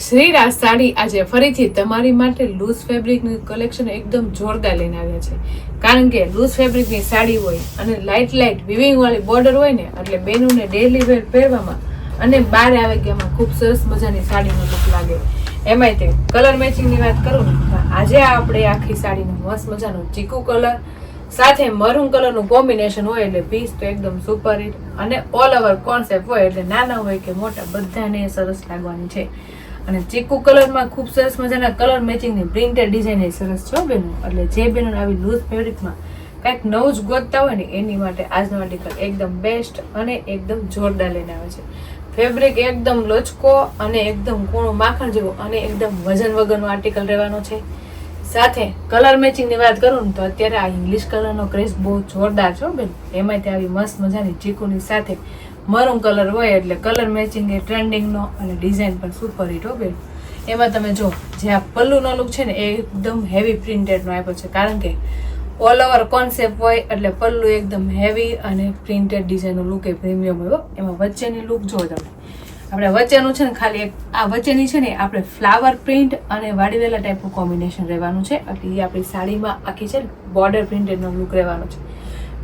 શ્રીરાજ સાડી આજે ફરીથી તમારી માટે લૂઝ ફેબ્રિકનું કલેક્શન એકદમ જોરદાર લઈને આવ્યા છે. કારણ કે લૂઝ ફેબ્રિકની સાડી હોય અને લાઇટ વિવિંગ વાળી બોર્ડર હોય ને, એટલે બેનુને ડેલી વેર પહેરવામાં અને બહાર આવે ગયામાં ખૂબ સરસ મજાની સાડીનો લુક લાગે. એમાંય તે કલર મેચિંગની વાત કરું ને, આજે આપણે આખી સાડીનો મસ્ત મજાનો ચીકુ કલર સાથે મરૂન કલરનું કોમ્બિનેશન હોય એટલે પીસ તો એકદમ સુપર હિટ અને ઓલ ઓવર કોન્સેપ્ટ હોય એટલે નાના હોય કે મોટા બધાને સરસ લાગવાની છે. અને ચીકુ કલરમાં ખૂબ સરસ મજાના કલર મેચિંગની પ્રિન્ટેડ ડિઝાઇન સરસ છે બેનો. એટલે જે બેનો આવી લૂઝ ફેબ્રિકમાં કંઈક નવું જ ગોતતા હોય ને એની માટે આજનો આર્ટિકલ એકદમ બેસ્ટ અને એકદમ જોરદાર લઈને આવે છે. ફેબ્રિક એકદમ લચકો અને એકદમ કૂણું માખણ જેવું અને એકદમ વજન વગરનો આર્ટિકલ રહેવાનો છે. સાથે કલર મેચિંગની વાત કરું ને તો અત્યારે આ ઇંગ્લિશ કલરનો ક્રેઝ બહુ જોરદાર છે બેન. એમાં તે આવી મસ્ત મજાની ચીકુની સાથે મરૂન કલર હોય એટલે કલર મેચિંગ એ ટ્રેન્ડિંગનો અને ડિઝાઇન પણ સુપર હિટ હો બેન. એમાં તમે જો જે આ પલ્લુનો લુક છે ને એ એકદમ હેવી પ્રિન્ટેડનો આપ્યો છે. કારણ કે ઓલ ઓવર કોન્સેપ્ટ હોય એટલે પલ્લુ એકદમ હેવી અને પ્રિન્ટેડ ડિઝાઇનનો લુક એ પ્રીમિયમ હોય. એમાં વચ્ચેની લુક જો તમે, આપણે વચ્ચેનું છે ને ખાલી એક આ વચ્ચેની છે ને આપણે ફ્લાવર પ્રિન્ટ અને વાડીવેલા ટાઈપનું કોમ્બિનેશન રહેવાનું છે. એટલે એ આપણી સાડીમાં આખી છે બોર્ડર પ્રિન્ટેડનો લુક રહેવાનો છે.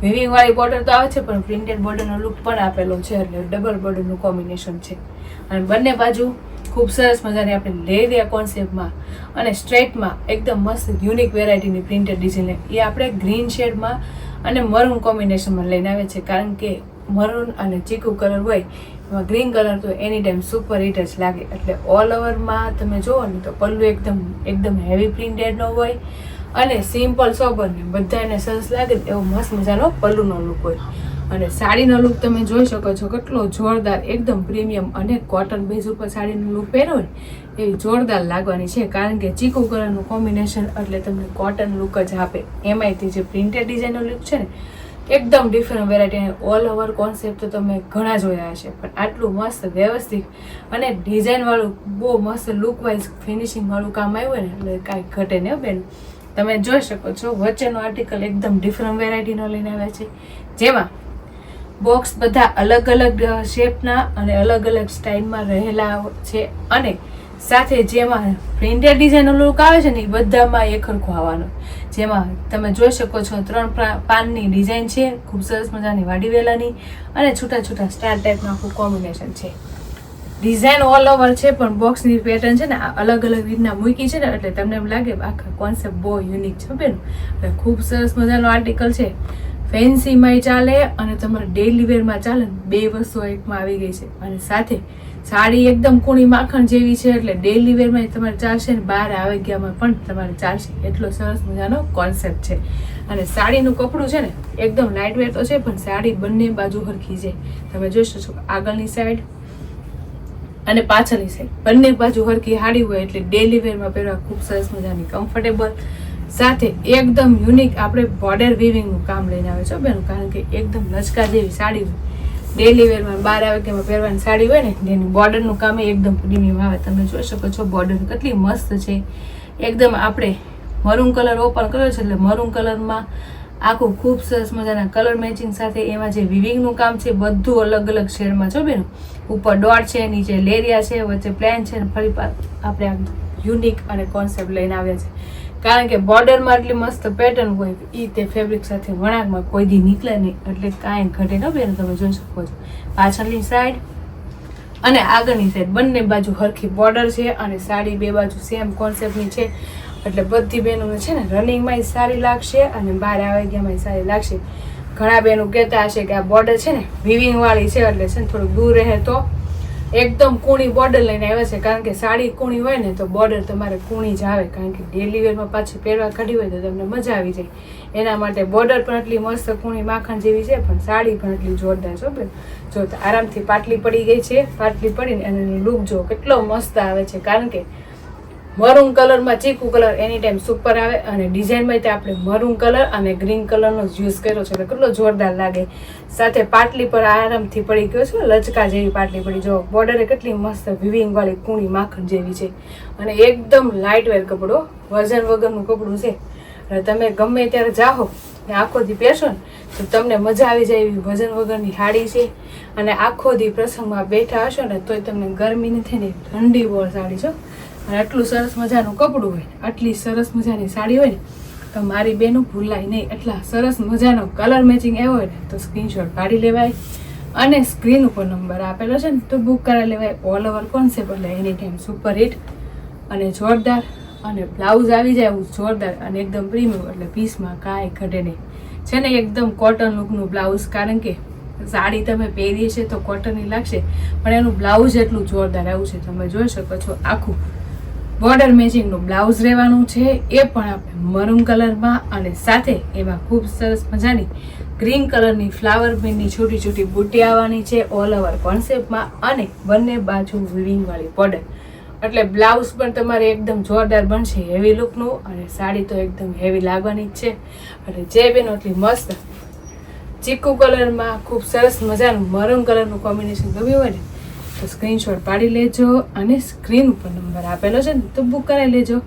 વિવિંગ વાળી બોર્ડર તો આવે છે પણ પ્રિન્ટેડ બોર્ડરનો લુક પણ આપેલો છે એટલે ડબલ બોર્ડરનું કોમ્બિનેશન છે. અને બંને બાજુ ખૂબ સરસ મજાની આપણે લેરિયા કોન્સેપ્ટમાં અને સ્ટ્રેટમાં એકદમ મસ્ત યુનિક વેરાયટીની પ્રિન્ટેડ ડિઝાઇન એ આપણે ગ્રીન શેડમાં અને મરૂન કોમ્બિનેશનમાં લઈને આવે છે. કારણ કે મરૂન અને ચીકુ કલર હોય એમાં ગ્રીન કલર તો એની ટાઈમ સુપર હિટ જ લાગે. એટલે ઓલ ઓવરમાં તમે જુઓ ને તો પલ્લુ એકદમ હેવી પ્રિન્ટેડનો હોય અને સિમ્પલ સોબર ને બધાને સરસ લાગે એવો મસ્ત મજાનો પલ્લુનો લુક હોય. અને સાડીનો લુક તમે જોઈ શકો છો કેટલો જોરદાર એકદમ પ્રીમિયમ અને કોટન બેઝ ઉપર સાડીનો લુક પહેરો ને એવી જોરદાર લાગવાની છે. કારણ કે ચીકુ કલરનું કોમ્બિનેશન એટલે તમને કોટન લુક જ આપે. એમાંયથી જે પ્રિન્ટેડ ડિઝાઇનનો લુક છે ને એકદમ different variety. All over concept તો તમે ઘણા જોયા હશે પણ આટલું મસ્ત વ્યવસ્થિત અને ડિઝાઇનવાળું બહુ મસ્ત લુક વાઇઝ ફિનિશિંગવાળું કામ આવ્યું ને એટલે કાંઈ ઘટે ને બેન. તમે જોઈ શકો છો વચ્ચેનો આર્ટિકલ એકદમ ડિફરન્ટ વેરાયટીનો લઈને આવ્યા છે. જેમાં બોક્સ બધા અલગ અલગ શેપના અને અલગ અલગ સ્ટાઇલમાં રહેલા છે. અને સાથે જેમાં પ્રિન્ટેડ ડિઝાઇનનો લુક આવે છે ને એ બધામાં એક સરખો આવવાનો. જેમાં તમે જોઈ શકો છો 3 પાનની ડિઝાઇન છે, ખૂબ સરસ મજાની વાડીવેલાની અને છૂટા છૂટા સ્ટાર ટાઈપનું આખું કોમ્બિનેશન છે. ડિઝાઇન ઓલ ઓવર છે પણ બોક્સની પેટર્ન છે ને અલગ અલગ રીતના મૂકી છે ને એટલે તમને એમ લાગે આખા કોન્સેપ્ટ બહુ યુનિક છે બેન. એટલે ખૂબ સરસ મજાનો આર્ટિકલ છે. ફેન્સીમાંય ચાલે અને તમારે ડેઇલી વેરમાં ચાલે ને બે વસ્તુ એકમાં આવી ગઈ છે. અને સાથે સાડી એકદમ કૂણી માખણ જેવી છે એટલે ડેઇલી વેરમાં તમારે ચાલશે ને બહાર આવે ગયામાં પણ તમારે ચાલશે એટલો સરસ મજાનો કોન્સેપ્ટ છે. અને સાડીનું કપડું છે ને એકદમ લાઇટ વેટ તો છે પણ સાડી બંને બાજુ હરખી છે. તમે જોઈ શકો છો આગળની સાઈડ અને પાછળની સાઈડ બંને બાજુ હરખી હાડી હોય એટલે ડેલી વેરમાં પહેરવા ખૂબ સરસ મજાની કમ્ફર્ટેબલ. સાથે એકદમ યુનિક આપણે બોર્ડર વિવિંગનું કામ લઈને આવે છે બેન. કારણ કે એકદમ લચકા જેવી સાડી હોય ડેલી વેરમાં બહાર આવે કે પહેરવાની સાડી હોય ને એની બોર્ડરનું કામ એકદમ પ્રીમિયમ આવે. તમે જોઈ શકો છો બોર્ડર કેટલી મસ્ત છે. એકદમ આપણે મરૂન કલર ઓપન કર્યો છે એટલે મરૂન કલરમાં આખું ખૂબ સરસ મજાના કલર મેચિંગ સાથે એમાં જે વિવિંગનું કામ છે બધું અલગ અલગ શેડમાં છો બેન. ઉપર ડોટ છે, નીચે લેરિયા છે, વચ્ચે પ્લેન છે. ફરી આપણે યુનિક અને કોન્સેપ્ટ લઈને આવ્યા છે. કારણ કે બોર્ડરમાં એટલી મસ્ત પેટર્ન હોય એ તે ફેબ્રિક સાથે વણાકમાં કોઈ દી નીકળે નહીં એટલે કાંઈ ઘટે ન બેન. તમે જોઈ શકો છો પાછળની સાઈડ અને આગળની સાઈડ બંને બાજુ હરખી બોર્ડર છે અને સાડી બે બાજુ સેમ કોન્સેપ્ટની છે. એટલે બધી બહેનોને છે ને રનિંગમાંય સારી લાગશે અને બહાર આવે ગયામાંય સારી લાગશે. ઘણા બહેનો કહેતા હશે કે આ બોર્ડર છે ને વિવિંગ વાળી છે એટલે છે ને થોડુંક દૂર રહે તો એકદમ કૂણી બોર્ડર લઈને આવ્યા છે. કારણ કે સાડી કૂણી હોય ને તો બોર્ડર તમારે કૂણી જ આવે. કારણ કે ડેલી વેરમાં પાછી પહેરવા કાઢી હોય તો તમને મજા આવી જાય. એના માટે બોર્ડર પણ એટલી મસ્ત કૂણી માખણ જેવી છે પણ સાડી પણ એટલી જોરદાર છે બેન. જો આરામથી પાટલી પડી ગઈ છે. પાટલી પડીને અને લુક જો કેટલો મસ્ત આવે છે. કારણ કે મરૂન કલરમાં ચીકુ કલર એની ટાઈમ સુપર આવે અને ડિઝાઇનમાં આપણે મરૂન કલર અને ગ્રીન કલરનો યુઝ કર્યો છે એટલે કેટલો જોરદાર લાગે. સાથે પાટલી પર આરામથી પડી ગયો છે લચકા જેવી પાટલી પડી. જો બોર્ડરે કેટલી મસ્ત વિવિંગ વાળી કૂણી માખણ જેવી છે અને એકદમ લાઇટ વેર કપડો વજન વગરનું કપડું છે. એટલે તમે ગમે ત્યારે જાઓ ને આખો દી પહેરશો ને તો તમને મજા આવી જાય એવી વજન વગરની સાડી છે. અને આખો દી પ્રસંગમાં બેઠા હશો ને તોય તમને ગરમી નથી ને ઠંડી બોર સાડી છો. અને આટલું સરસ મજાનું કપડું હોય, આટલી સરસ મજાની સાડી હોય ને તો મારી બેનું ભૂલાય નહીં. એટલા સરસ મજાનો કલર મેચિંગ આવ્યો હોય ને તો સ્ક્રીનશોટ પાડી લેવાય. અને સ્ક્રીન ઉપર નંબર આપેલો છે ને તો બુક કરાવી લેવાય. ઓલ ઓવર કોન્સેપ્ટ એટલે એની ટાઈમ સુપર હિટ અને જોરદાર. અને બ્લાઉઝ આવી જાય એવું જોરદાર અને એકદમ પ્રીમિયમ, એટલે પીસમાં કાંઈ ઘટે નહીં છે ને. એકદમ કોટન લુકનું બ્લાઉઝ, કારણ કે સાડી તમે પહેરીએ છે તો કોટનની લાગશે, પણ એનું બ્લાઉઝ એટલું જોરદાર આવ્યું છે. તમે જોઈ શકો છો આખું બોર્ડર મેચિંગનું બ્લાઉઝ રહેવાનું છે, એ પણ આપણે મરૂન કલરમાં. અને સાથે એમાં ખૂબ સરસ મજાની ગ્રીન કલરની ફ્લાવર પ્રિન્ટની છોટી છોટી બુટ્ટી આવવાની છે ઓલ ઓવર કોન્સેપ્ટમાં. અને બંને બાજુ વિવિંગ વાળી બોર્ડર, એટલે બ્લાઉઝ પણ તમારે એકદમ જોરદાર બનશે, હેવી લુકનું. અને સાડી તો એકદમ હેવી લાગવાની જ છે. એટલે જે બેનો એટલી મસ્ત ચીકુ કલરમાં ખૂબ સરસ મજાનું મરૂન કલરનું કોમ્બિનેશન ગમ્યું હોય ને તો સ્ક્રીનશોટ પાડી લેજો. અને સ્ક્રીન ઉપર નંબર આપેલો છે ને તો બુક કરાવી લેજો.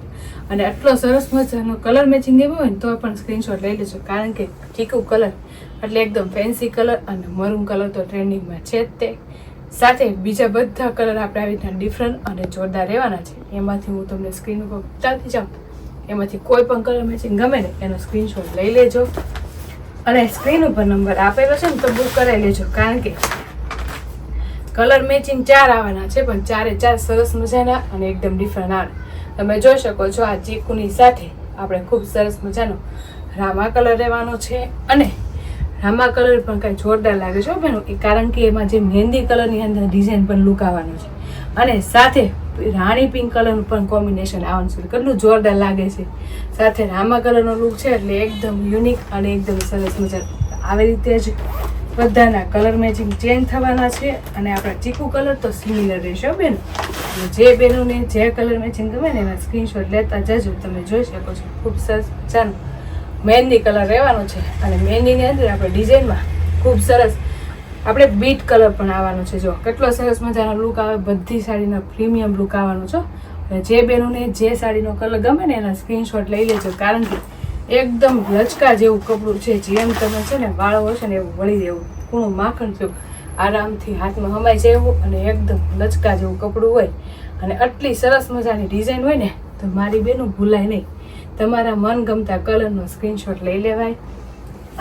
અને આટલો સરસ મજાનો કલર મેચિંગ એવો હોય ને તો પણ સ્ક્રીનશોટ લઈ લેજો, કારણ કે ચીકુ કલર એટલે એકદમ ફેન્સી કલર. અને મરૂન કલર તો ટ્રેન્ડિંગમાં છે જ તે. સાથે બીજા બધા કલર આપણે આવી રીતના ડિફરન્ટ અને જોરદાર રહેવાના છે. એમાંથી હું તમને સ્ક્રીન ઉપર બતાવતી જાઉં, એમાંથી કોઈ પણ કલર મેચિંગ ગમે ને એનો સ્ક્રીનશોટ લઈ લેજો. અને સ્ક્રીન ઉપર નંબર આપેલો છે ને તો બુક કરાવી લેજો, કારણ કે કલર મેચિંગ 4 આવવાના છે, પણ 4 સરસ મજાના અને એકદમ ડિફરન્ટ આવે. તમે જોઈ શકો છો આ ચીકુની સાથે આપણે ખૂબ સરસ મજાનો રામા કલર રહેવાનો છે. અને રામા કલર પણ કાંઈ જોરદાર લાગે છે બેનો, કારણ કે એમાં જે મહેંદી કલરની અંદર ડિઝાઇન પણ લુક આવવાનો છે. અને સાથે રાણી પિંક કલરનું પણ કોમ્બિનેશન આવવાનું છે, કેટલું જોરદાર લાગે છે. સાથે રામા કલરનો લુક છે એટલે એકદમ યુનિક અને એકદમ સરસ મજાનું. આવી રીતે જ બધાના કલર મેચિંગ ચેન્જ થવાના છે. અને આપણા ચીકુ કલર તો સિમિલર રહેશે બેન. જે બેનોને જે કલર મેચિંગ ગમે ને એના સ્ક્રીનશોટ લેતા જજો. તમે જોઈ શકો છો ખૂબ સરસ મજાનું મહેંદી કલર રહેવાનો છે. અને મહેંદીની અંદર આપણે ડિઝાઇનમાં ખૂબ સરસ આપણે બીટ કલર પણ આવવાનો છે. જો કેટલો સરસ મજાનો લુક આવે, બધી સાડીનો પ્રીમિયમ લુક આવવાનો છો. અને જે બેનોને જે સાડીનો કલર ગમે ને એના સ્ક્રીનશોટ લઈ લેજો, કારણ કે એકદમ લચકા જેવું કપડું છે. જેમ તમે છે ને વાળો હશે ને એવું વળી દેવું, પૂરું માખણ જેવું આરામથી હાથમાં હમાઈ જાય એવું. અને એકદમ લચકા જેવું કપડું હોય અને આટલી સરસ મજાની ડિઝાઇન હોય ને તો મારી બેનું ભૂલાય નહીં. તમારા મનગમતા કલરનો સ્ક્રીનશોટ લઈ લેવાય.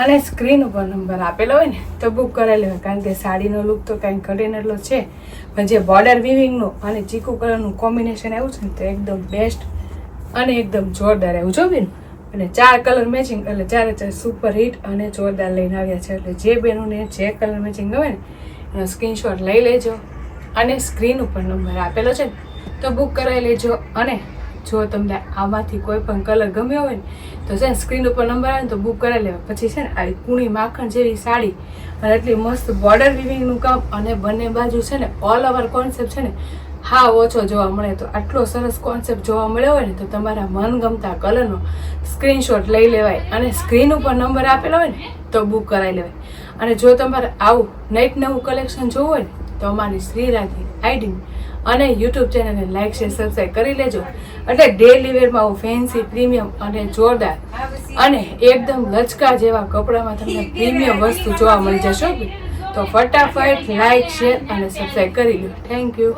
અને સ્ક્રીન ઉપર નંબર આપેલો હોય ને તો બુક કરાવી લેવાય, કારણ કે સાડીનો લુક તો કાંઈ ઘટેને એટલો છે, પણ જે બોર્ડર વિવિંગનું અને ચીકુ કલરનું કોમ્બિનેશન આવ્યું છે ને તો એકદમ બેસ્ટ અને એકદમ જોરદાર આવ્યું જો બેન. અને 4 કલર મેચિંગ એટલે 4 સુપર હિટ અને જોરદાર લઈને આવ્યા છે. એટલે જે બેનોને જે કલર મેચિંગ ગમે ને એનો સ્ક્રીનશોટ લઈ લેજો. અને સ્ક્રીન ઉપર નંબર આપેલો છે તો બુક કરાવી લેજો. અને જો તમને આમાંથી કોઈ પણ કલર ગમ્યો હોય ને તો છે ને સ્ક્રીન ઉપર નંબર આવે ને તો બુક કરાવી લેવા. પછી છે ને આવી કૂણી માખણ જેવી સાડી અને એટલી મસ્ત બોર્ડર વિવિંગનું કામ અને બંને બાજુ છે ને ઓલ ઓવર કોન્સેપ્ટ છે ને હા ઓછો જોવા મળે. તો આટલો સરસ કોન્સેપ્ટ જોવા મળ્યો હોય ને તો તમારા મનગમતા કલરનો સ્ક્રીનશોટ લઈ લેવાય. અને સ્ક્રીન ઉપર નંબર આપેલો હોય ને તો બુક કરાવી લેવાય. અને જો તમારે આવું નવું કલેક્શન જોવું હોય ને તો અમારી શ્રીરાધી આઈડી અને યુટ્યુબ ચેનલને લાઈક શેર સબસ્ક્રાઈબ કરી લેજો. એટલે ડેલી વેરમાં હું ફેન્સી પ્રીમિયમ અને જોરદાર અને એકદમ લચકા જેવા કપડામાં તમને પ્રીમિયમ વસ્તુ જોવા મળી જશો. તો ફટાફટ લાઈક શેર અને સબસ્ક્રાઈબ કરી લો. Thank you.